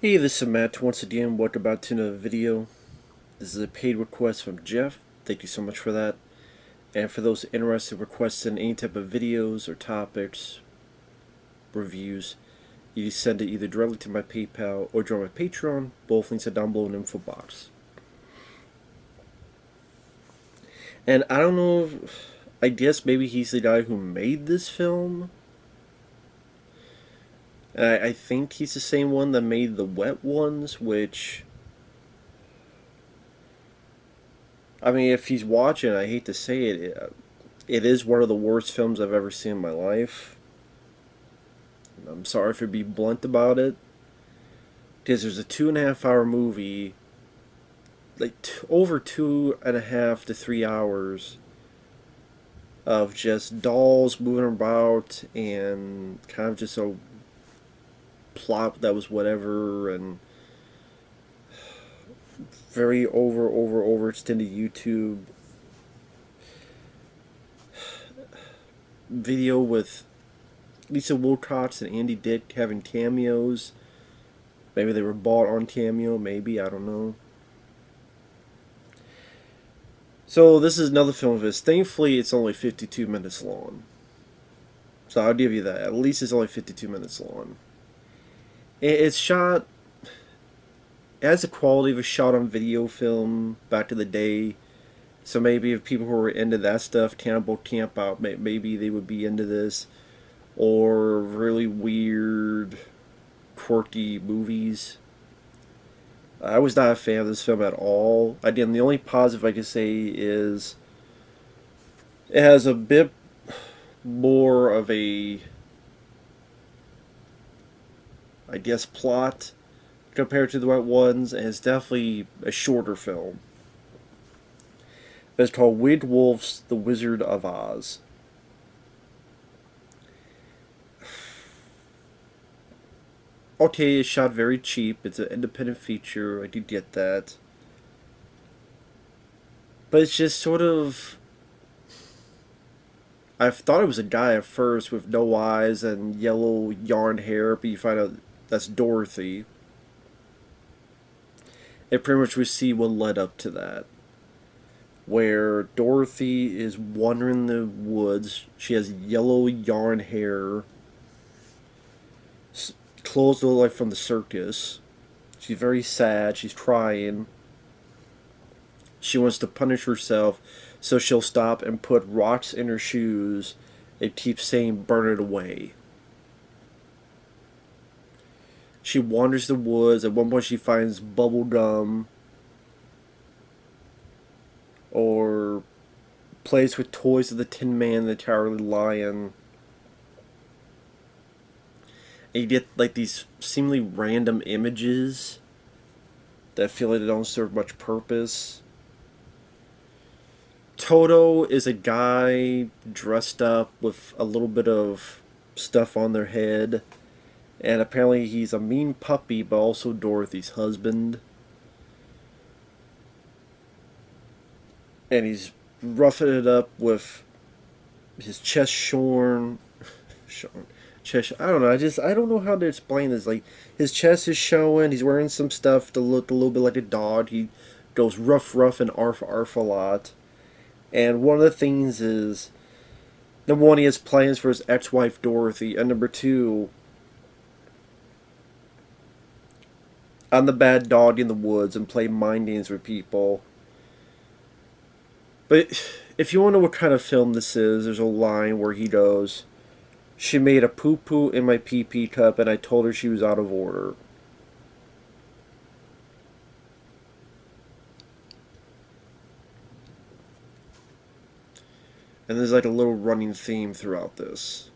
Hey, this is Matt. Once again, welcome back to another video. This is a paid request from Jeff. Thank you so much for that. And for those interested in requesting any type of videos or topics, reviews, you can send it either directly to my PayPal or join my Patreon. Both links are down below in the info box. And I don't know I guess maybe he's the guy who made this film. And I think he's the same one that made the Wet Ones, which, I mean, if he's watching, I hate to say it, it is one of the worst films I've ever seen in my life. I'm sorry for being blunt about it, because there's a 2.5 hour movie, like over 2.5 to 3 hours of just dolls moving about and kind of just a plot that was whatever, and very overextended YouTube video with Lisa Wilcox and Andy Dick having cameos. Maybe they were bought on Cameo, maybe, I don't know. So this is another film of his. Thankfully, it's only 52 minutes long. So I'll give you that. At least it's only 52 minutes long. It's shot... It has the quality of a shot on video film back in the day. So maybe if people who were into that stuff, Cannibal Camp Out, maybe they would be into this. Or really weird, quirky movies. I was not a fan of this film at all. Again, the only positive I can say is it has a bit more of a, I guess, plot compared to the Wet Ones, and it's definitely a shorter film. It's called Wigwolf's The Wizard of Oz. Okay, it's shot very cheap. It's an independent feature. I do get that. But it's just sort of... I thought it was a guy at first with no eyes and yellow yarn hair, but you find out that's Dorothy. And pretty much we see what led up to that. Where Dorothy is wandering the woods. She has yellow yarn hair. Clothes look like from the circus. She's very sad. She's crying. She wants to punish herself, so she'll stop and put rocks in her shoes and keep saying, "Burn it away." She wanders the woods. At one point, she finds bubble gum or plays with toys of the Tin Man and the Cowardly Lion. And you get like these seemingly random images that feel like they don't serve much purpose. Toto is a guy dressed up with a little bit of stuff on their head. And apparently he's a mean puppy, but also Dorothy's husband. And he's roughing it up with his chest shorn. Chest, I don't know. I don't know how to explain this. Like, his chest is showing. He's wearing some stuff to look a little bit like a dog. He goes rough and arf a lot. And one of the things is, number one, he has plans for his ex-wife Dorothy, and number two, I'm the bad dog in the woods and play mind games with people. But if you want to know what kind of film this is, there's a line where he goes, "She made a poo-poo in my pee-pee cup and I told her she was out of order." And there's like a little running theme throughout this.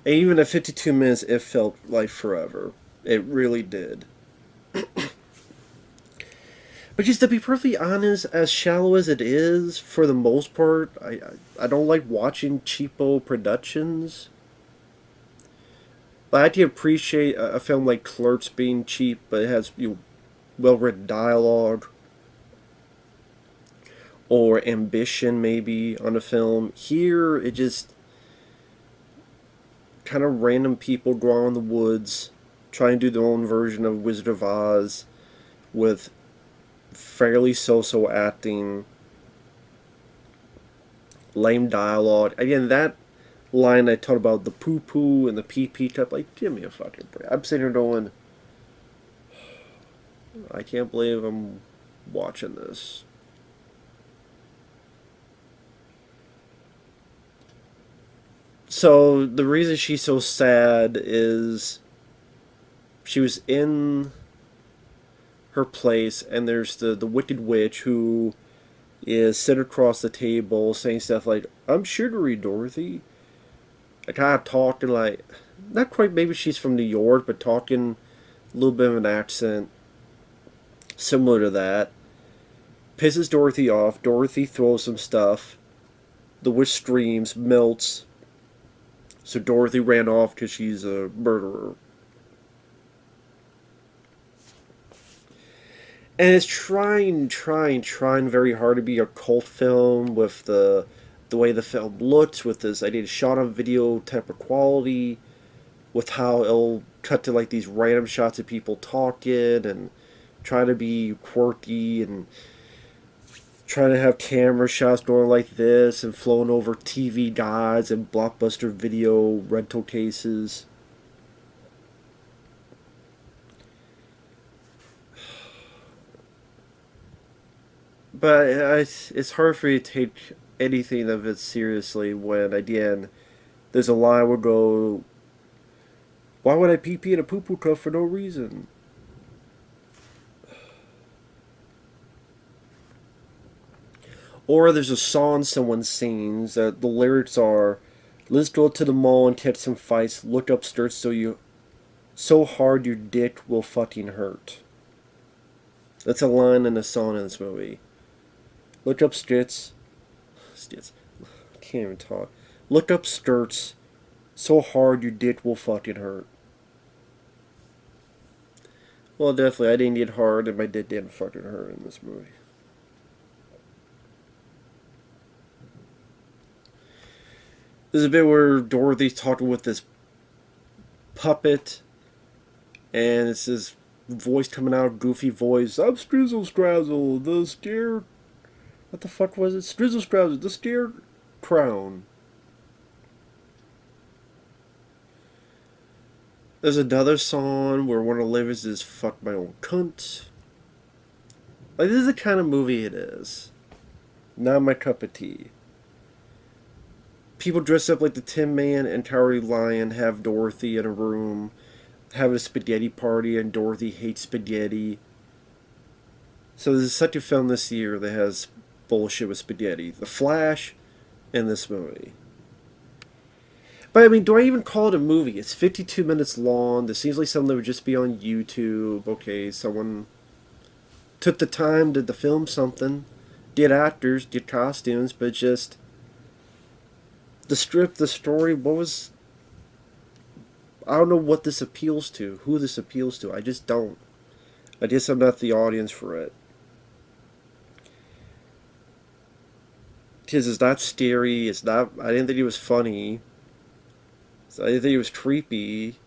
And even at 52 minutes, it felt like forever. It really did. But just to be perfectly honest, as shallow as it is, for the most part, I don't like watching cheapo productions. Like, I can appreciate a film like Clerks being cheap, but it has well written dialogue or ambition maybe on a film. Here, it just kind of random people go out in the woods try and do their own version of Wizard of Oz with fairly so-so acting, lame dialogue. Again, that line I talked about, the poo-poo and the pee-pee type, like, give me a fucking break. I'm sitting here going, I can't believe I'm watching this. So, the reason she's so sad is she was in her place, and there's the Wicked Witch who is sitting across the table saying stuff like, I'm sugary, Dorothy. I kind of talking like, not quite, maybe she's from New York, but talking a little bit of an accent similar to that. Pisses Dorothy off. Dorothy throws some stuff. The witch screams, melts. So Dorothy ran off because she's a murderer. And it's trying very hard to be a cult film with the way the film looks, with this idea of shot on video type of quality, with how it'll cut to like these random shots of people talking and trying to be quirky and trying to have camera shots going like this and flowing over TV guides and Blockbuster video rental cases. But it's hard for you to take anything of it seriously when, again, there's a line where go, why would I pee in a poo-poo cup for no reason? Or there's a song someone sings that the lyrics are, let's go to the mall and catch some fights, look upstairs so hard your dick will fucking hurt. That's a line in a song in this movie. Look up skirts. I can't even talk. Look up skirts so hard your dick will fucking hurt. Well, definitely, I didn't get hard and my dick didn't fucking hurt in this movie. There's a bit where Dorothy's talking with this puppet, and it's this voice coming out, goofy voice. I'm Strizzle Scrazzle, the scare. What the fuck was it? Strizzle Scrazzle, the scare crown. There's another song where one of the lyrics is "fuck my own cunt." Like, this is the kind of movie it is. Not my cup of tea. People dress up like the Tin Man and Cowardly Lion have Dorothy in a room, having a spaghetti party, and Dorothy hates spaghetti. So there's such a film this year that has bullshit with spaghetti. The Flash and this movie. But I mean, do I even call it a movie? It's 52 minutes long. This seems like something that would just be on YouTube. Okay, someone took the time to film something. Did actors, did costumes, but just the script, the story, what was... I don't know what this appeals to, who this appeals to. I just don't. I guess I'm not the audience for it. Because it's not scary, it's not... I didn't think it was funny. I didn't think it was creepy.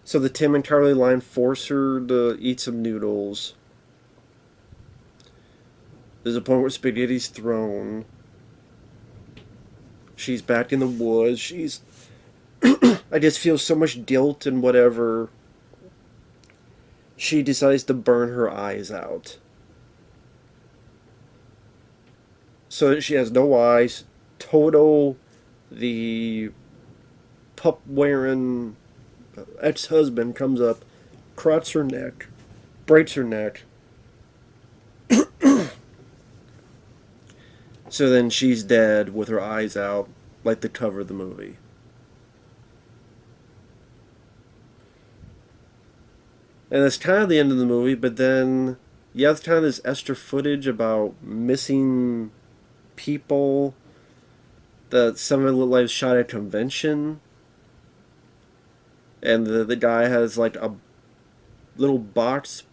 So the Tim and Carly line force her to eat some noodles. There's a point where spaghetti's thrown. She's back in the woods. She's... I just feel so much guilt and whatever. She decides to burn her eyes out. So that she has no eyes. Toto, the pup-wearing ex-husband, comes up, crotches her neck, breaks her neck. So then she's dead with her eyes out, like the cover of the movie. And that's kind of the end of the movie, but then, yeah, it's kind of this extra footage about missing people, that some of it looked like shot at a convention, and the guy has like a little box,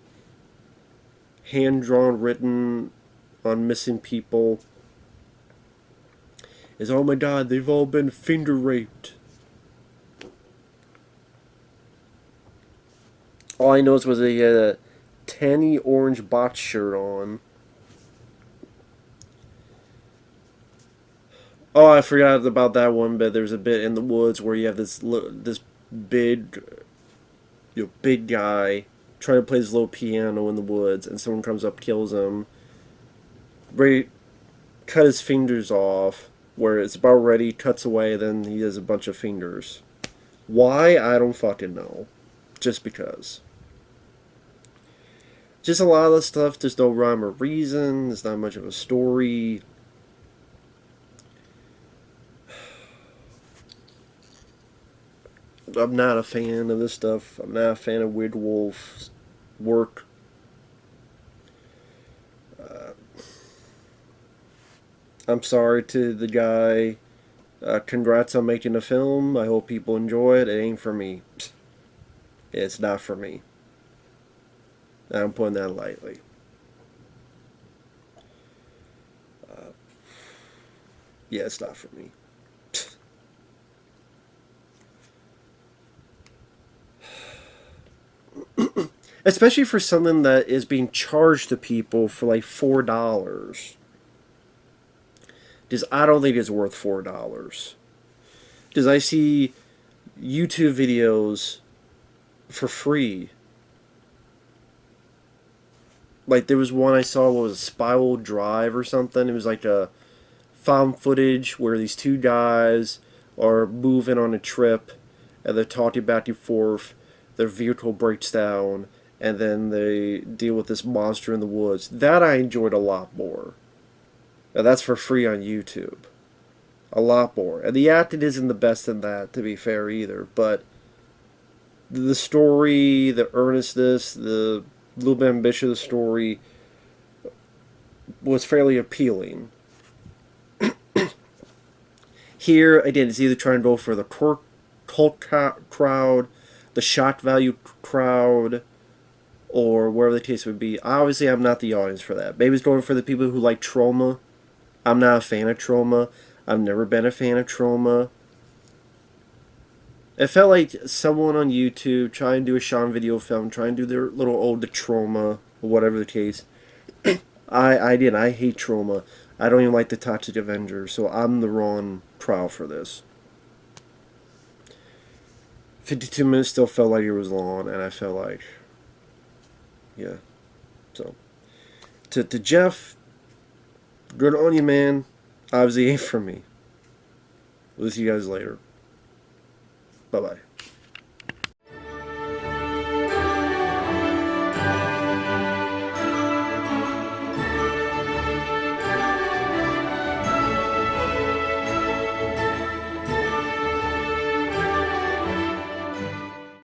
hand-drawn, written on missing people. is, oh my god, they've all been finger raped. All I noticed was he had a tanny orange box shirt on. Oh, I forgot about that one bit. There's a bit in the woods where you have this big, big guy trying to play his little piano in the woods, and someone comes up, kills him. Ray cut his fingers off, where it's about ready, cuts away, then he has a bunch of fingers. Why? I don't fucking know. Just because. Just a lot of the stuff, there's no rhyme or reason, there's not much of a story. I'm not a fan of this stuff. I'm not a fan of Wigwolf's work. I'm sorry to the guy. Congrats on making a film. I hope people enjoy it. It ain't for me. It's not for me. I'm putting that lightly. Yeah, it's not for me. Especially for something that is being charged to people for like $4. Because I don't think it's worth $4. Because I see YouTube videos for free. Like there was one I saw, what was a Spiral Drive or something. It was like a found footage where these two guys are moving on a trip and they're talking back and forth. Their vehicle breaks down and then they deal with this monster in the woods. That I enjoyed a lot more. Now that's for free on YouTube. A lot more. And the acting isn't the best in that, to be fair, either. But the story, the earnestness, the little bit ambitious of the story was fairly appealing. Here, again, it's either trying to go for the cult crowd, the shock value crowd, or wherever the case would be. Obviously, I'm not the audience for that. Maybe it's going for the people who like Trauma. I'm not a fan of Trauma. I've never been a fan of Trauma. It felt like someone on YouTube trying to do a Sean video film, trying to do their little ode to Trauma, or whatever the case. I hate Trauma. I don't even like the Toxic Avenger, so I'm the wrong crowd for this. 52 minutes still felt like it was long, and I felt like, yeah. So, to Jeff, good on you, man. Obviously ain't for me. We'll see you guys later. Bye-bye.